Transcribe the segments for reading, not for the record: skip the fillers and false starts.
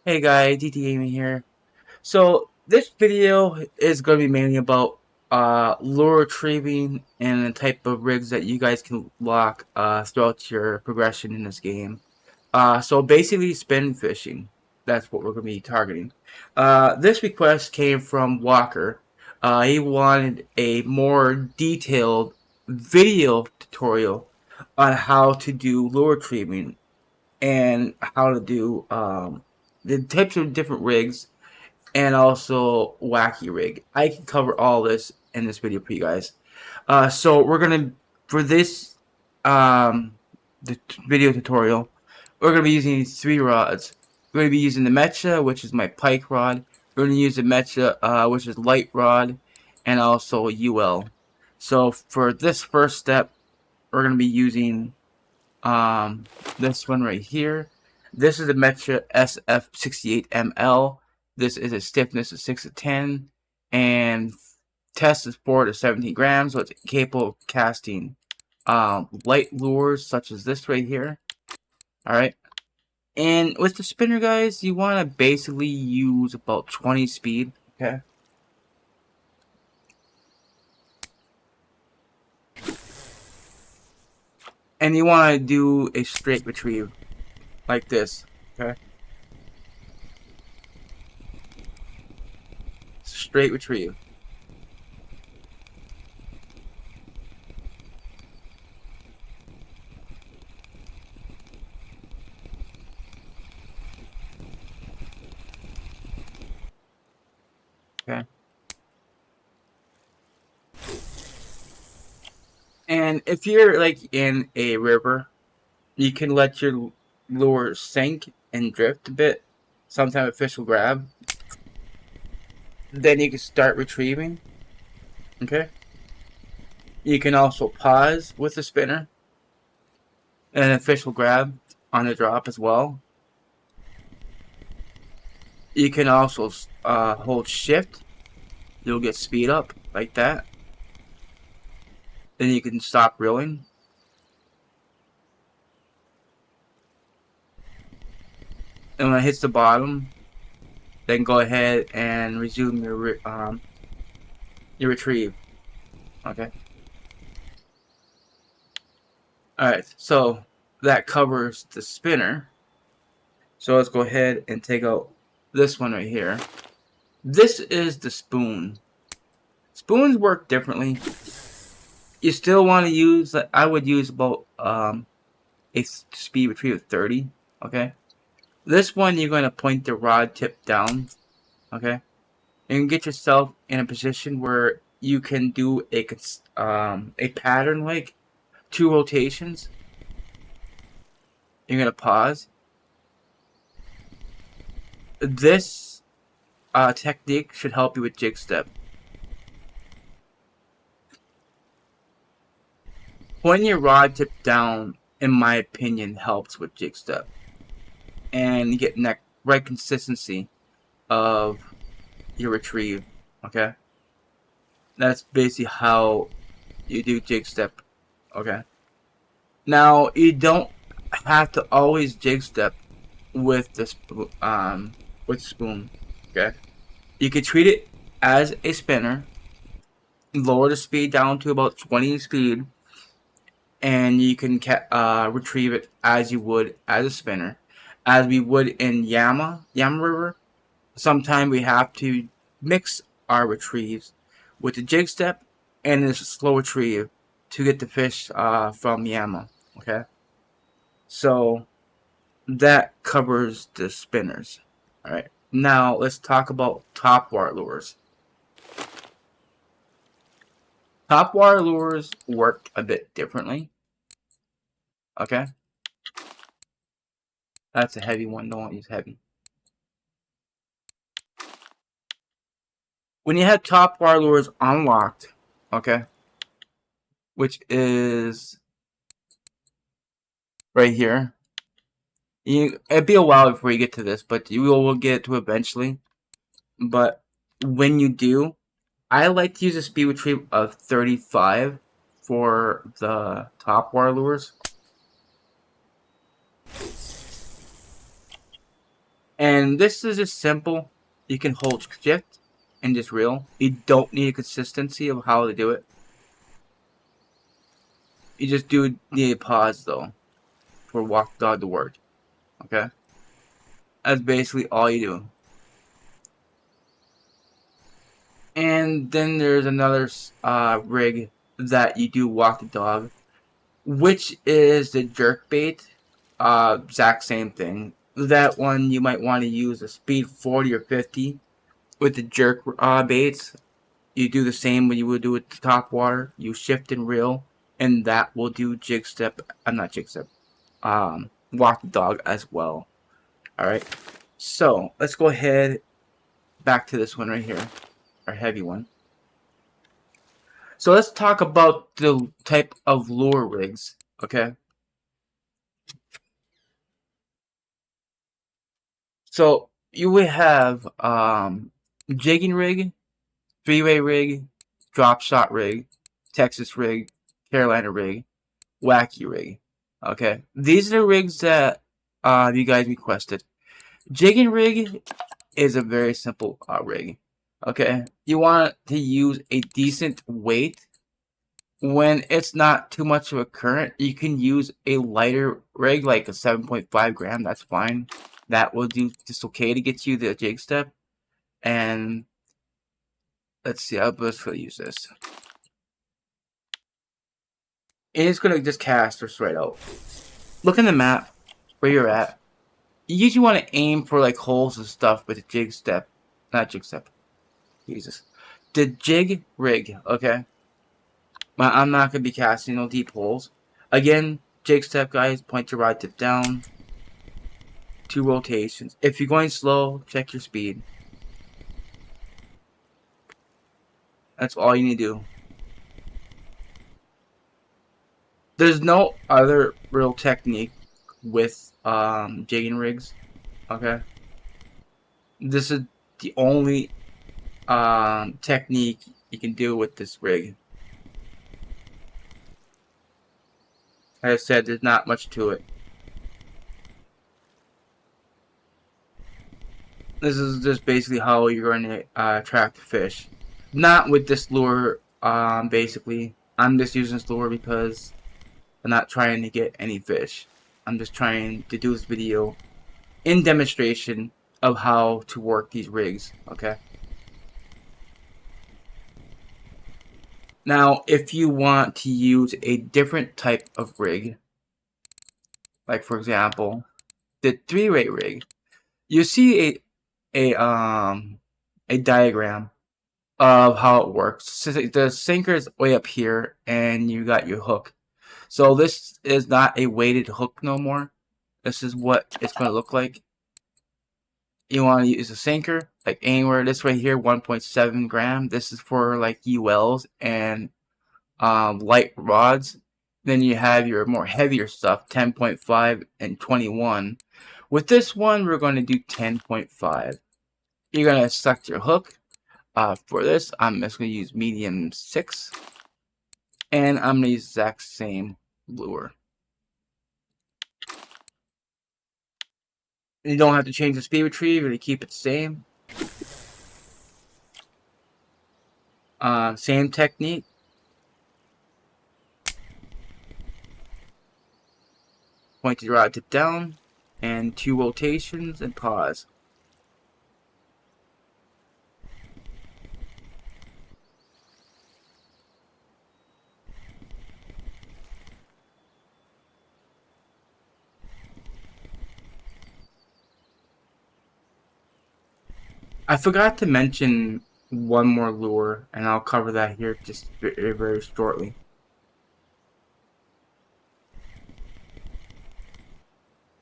Hey guys, DT Gaming here. So this video is going to be mainly about lure retrieving and the type of rigs that you guys can lock throughout your progression in this game. So basically spin fishing. That's what we're going to be targeting. This request came from Walker. He wanted a more detailed video tutorial on how to do lure retrieving and how to do the types of different rigs and also Wacky Rig. I can cover all this in this video for you guys. So we're gonna for this the video tutorial, we're gonna be using three rods. We're gonna be using the Mecha, which is my pike rod. We're gonna use the Mecha, which is light rod, and also UL. So for this first step, we're gonna be using this one right here. This is the Metra SF68ML. This is a stiffness of 6 to 10 and test is 4 to 17 grams, so it's capable of casting light lures such as this right here. Alright. And with the spinner, guys, you want to basically use about 20 speed. Okay. And you want to do a straight retrieve like this. Okay. Straight retrieve. Okay. And if you're like in a river, you can let your lure sink and drift a bit. Sometimes a fish will grab. Then you can start retrieving. Okay. You can also pause with the spinner, and a fish will grab on the drop as well. You can also hold shift. You'll get speed up like that. Then you can stop reeling. And when it hits the bottom, then go ahead and resume your retrieve. Okay. Alright, so that covers the spinner. So let's go ahead and take out this one right here. This is the spoon. Spoons work differently. You still want to use, I would use about a speed retrieve of 30. Okay. This one you're going to point the rod tip down. Okay. And get yourself in a position where you can do a pattern like 2 rotations. You're going to pause. This technique should help you with Jig Step. Pointing your rod tip down, in my opinion, helps with Jig Step. And you get that right consistency of your retrieve. Okay? That's basically how you do Jig Step. Okay? Now, you don't have to always Jig Step with the spoon. Okay? You can treat it as a spinner. Lower the speed down to about 20 speed. And you can retrieve it as you would as a spinner. As we would in Yama River. Sometimes we have to mix our retrieves with the Jig Step and this slow retrieve to get the fish from Yama. Okay? So that covers the spinners. Alright. Now let's talk about top wire lures. Top wire lures work a bit differently. Okay? That's a heavy one. Don't use heavy. When you have top wire lures unlocked, okay, which is right here, it'd be a while before you get to this, but you will get to eventually. But when you do, I like to use a speed retrieve of 35 for the top wire lures. And this is just simple. You can hold shift and just reel. You don't need a consistency of how to do it. You just do need a pause though for walk dog to work. Okay? That's basically all you do. And then there's another rig that you do walk the dog, which is the jerk bait. Exact same thing. That one you might want to use a speed 40 or 50 with the jerk baits. You do the same when you would do with the top water. You shift and reel, and that will do jig step. I'm not jig step. Walk the dog as well. All right. So let's go ahead back to this one right here, our heavy one. So let's talk about the type of lure rigs. Okay. So you would have jigging rig, three-way rig, drop shot rig, Texas rig, Carolina rig, Wacky Rig. Okay, these are the rigs that you guys requested. Jigging rig is a very simple rig. Okay, you want to use a decent weight. When it's not too much of a current, you can use a lighter rig like a 7.5 gram. That's fine. That will do just okay to get you the jig step. And let's see, I'll just use this. And it's gonna just cast or straight out. Look in the map where you're at. You usually want to aim for like holes and stuff with the jig step. Not jig step. Jesus. The jig rig, okay? I'm not going to be casting no deep holes. Again, jig step, guys. Point your rod tip down. 2 rotations. If you're going slow, check your speed. That's all you need to do. There's no other real technique with jigging rigs, okay? This is the only technique you can do with this rig. Like I said, there's not much to it. This is just basically how you're going to attract fish. Not with this lure, basically. I'm just using this lure because I'm not trying to get any fish. I'm just trying to do this video in demonstration of how to work these rigs, okay? Now, if you want to use a different type of rig, like for example, the 3-way rig, you see a diagram of how it works. So the sinker is way up here, and you got your hook. So this is not a weighted hook no more. This is what it's going to look like. You want to use a sinker, like anywhere. This right here, 1.7 gram. This is for like ULs and light rods. Then you have your more heavier stuff, 10.5 and 21. With this one, we're going to do 10.5. You're going to select your hook. For this, I'm just going to use medium 6. And I'm going to use the exact same lure. You don't have to change the speed retrieve or to keep it the same. Same technique. Point the rod tip down and 2 rotations and pause. I forgot to mention one more lure, and I'll cover that here just very, very shortly.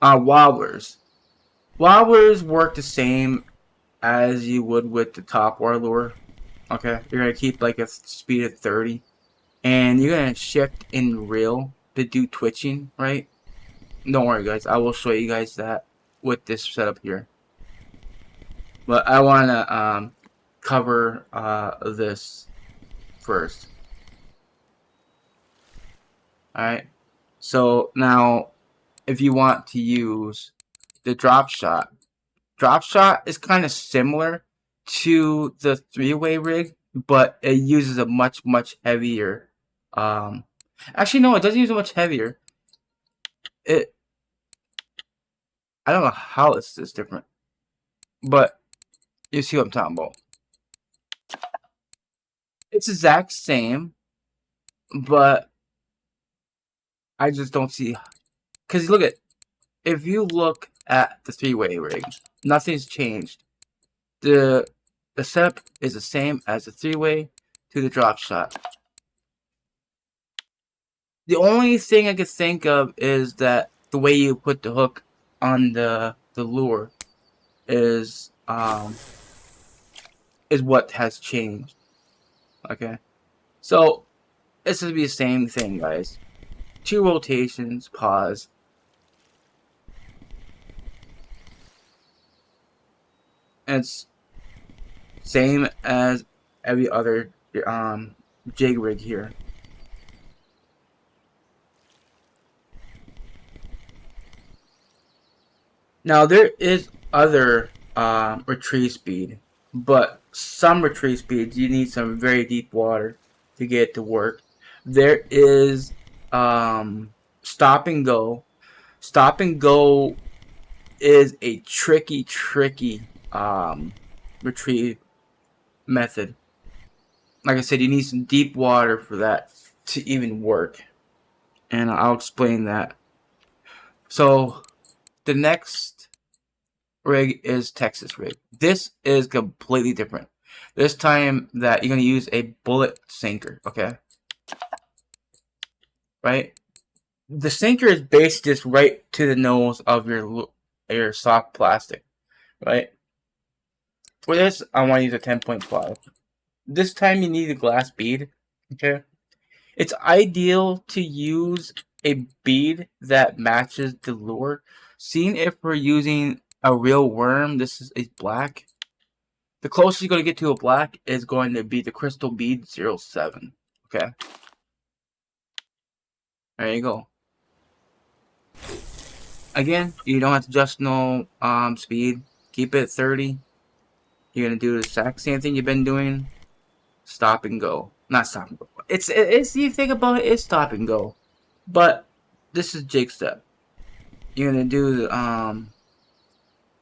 Wobblers. Wobblers work the same as you would with the top water lure. Okay, you're gonna keep like a speed of 30, and you're gonna shift and reel to do twitching, right? Don't worry, guys. I will show you guys that with this setup here. But I wanna cover this first. All right. So now, if you want to use the drop shot, drop shot is kind of similar to the 3-way rig, but it uses a much heavier. Actually, no, it doesn't use a much heavier. It I don't know how it's this different, but you see what I'm talking about. It's exact same, but I just don't see. Because look at, if you look at the 3-way rig, nothing's changed. The setup is the same as the 3-way to the drop shot. The only thing I could think of is that the way you put the hook on the lure is what has changed. Okay, so this would be the same thing, guys. 2 rotations, pause. And it's same as every other jig rig here. Now there is other retrieve speed, but some retrieve speeds you need some very deep water to get it to work. There is stop and go. Stop and go is a tricky retrieve method. Like I said, you need some deep water for that to even work, and I'll explain that. So the next rig is Texas rig. This is completely different. This time that you're going to use a bullet sinker, okay? Right? The sinker is basically just right to the nose of your soft plastic, right? For this, I want to use a 10.5. This time you need a glass bead, okay? It's ideal to use a bead that matches the lure. Seeing if we're using a real worm, this is black. The closest you're going to get to a black is going to be the Crystal Bead 07. Okay. There you go. Again, you don't have to adjust no speed. Keep it at 30. You're going to do the exact same thing you've been doing. Stop and go. Not stop and go. It's you think about it, it's stop and go. But this is Jig Step. You're going to do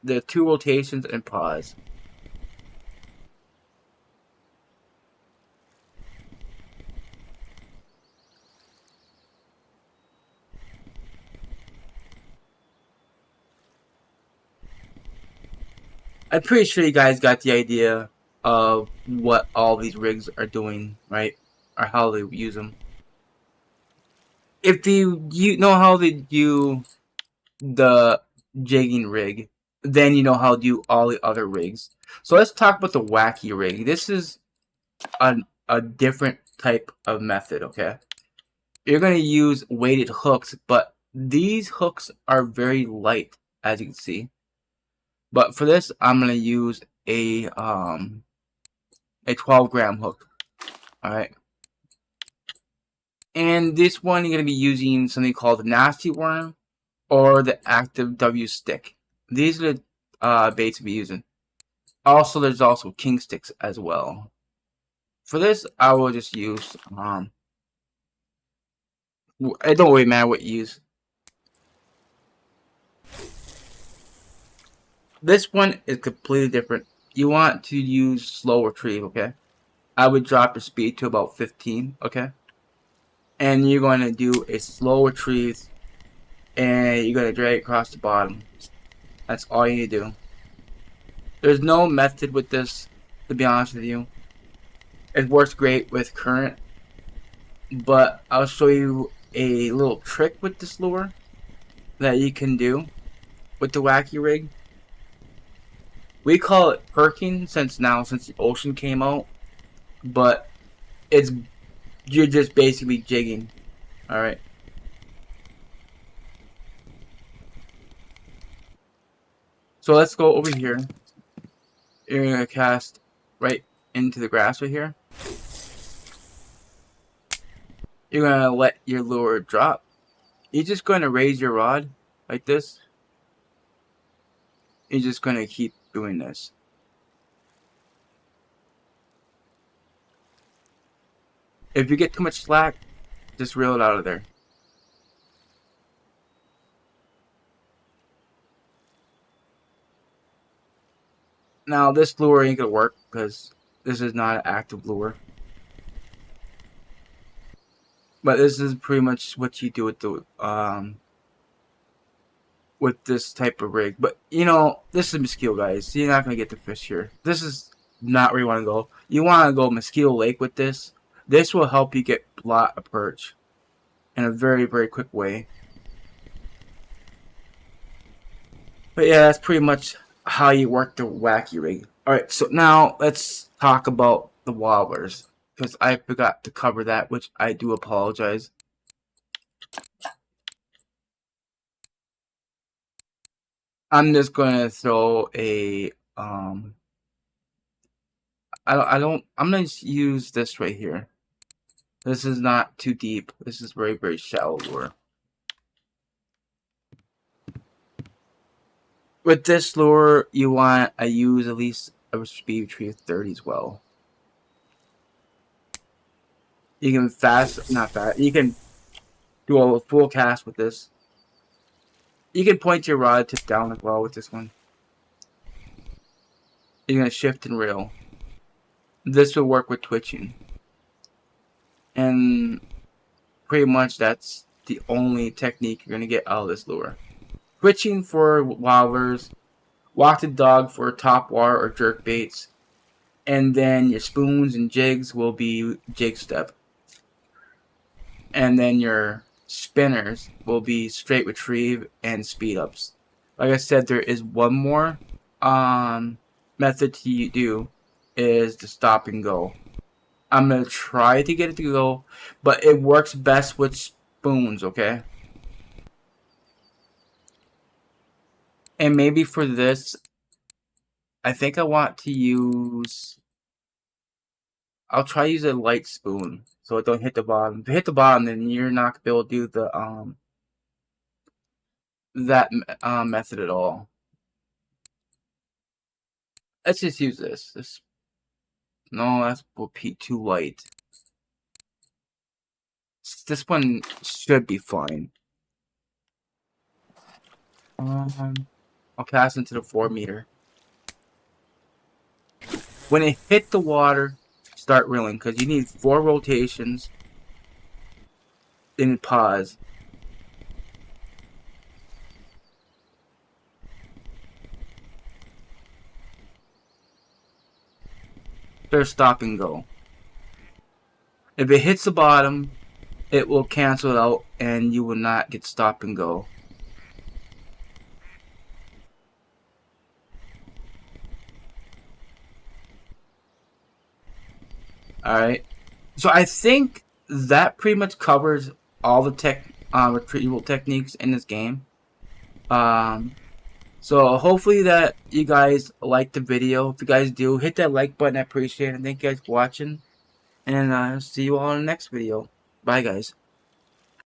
the 2 rotations and pause. I'm pretty sure you guys got the idea of what all these rigs are doing, right? Or how they use them. If you know how they do the jigging rig, then you know how to do all the other rigs. So let's talk about the Wacky Rig. This is a different type of method, okay? You're going to use weighted hooks, but these hooks are very light, as you can see. But for this, I'm going to use a 12-gram hook. Alright. And this one, you're going to be using something called the Nasty Worm or the Active W Stick. These are the baits to be using. Also, there's also king sticks as well. For this, I will just use, it don't really matter what you use. This one is completely different. You want to use slow retrieve, okay? I would drop your speed to about 15, okay? And you're going to do a slow retrieve, and you're going to drag it across the bottom. That's all you need to do. There's no method with this, to be honest with you. It works great with current, but I'll show you a little trick with this lure that you can do with the Wacky Rig. We call it perking since the ocean came out, but you're just basically jigging. Alright. So let's go over here. You're gonna cast right into the grass right here. You're gonna let your lure drop. You're just gonna raise your rod like this. you're just going to keep doing this. If you get too much slack, just reel it out of there. Now this lure ain't gonna work because this is not an active lure. But this is pretty much what you do with this type of rig. But you know, this is mosquito, guys. You're not gonna get the fish here. This is not where you want to go. You want to go Mosquito Lake with this. This will help you get a lot of perch in a very, very quick way. But yeah, that's pretty much how you work the Wacky Rig. Alright, so now let's talk about the Wobblers, because I forgot to cover that, which I do apologize. I'm just gonna throw a I'm gonna use this right here. This is not too deep. This is very, very shallow lure. With this lure, you want I use at least a speed tree of 30 as well. You can you can do a full cast with this. You can point your rod tip down as well with this one. You're gonna shift and reel. This will work with twitching. And pretty much that's the only technique you're gonna get out of this lure. Twitching for wobblers, walk the dog for top water or jerk baits, and then your spoons and jigs will be Jig Step. And then your spinners will be straight retrieve and speed ups. Like I said, there is one more method to do, is the stop and go. I'm gonna try to get it to go, but it works best with spoons, okay? And maybe for this, I think I want to use, I'll try to use a light spoon so it don't hit the bottom. If it hit the bottom, then you're not gonna be able to do the that method at all. Let's just use this. No, that's will be too light. This one should be fine. I'll cast into the 4 meter. When it hit the water, start reeling, because you need 4 rotations. Then pause. There's stop and go. If it hits the bottom, it will cancel it out and you will not get stop and go. Alright. So I think that pretty much covers all the retrieval techniques in this game. So hopefully that you guys liked the video. If you guys do, hit that like button. I appreciate it. Thank you guys for watching. And see you all in the next video. Bye, guys.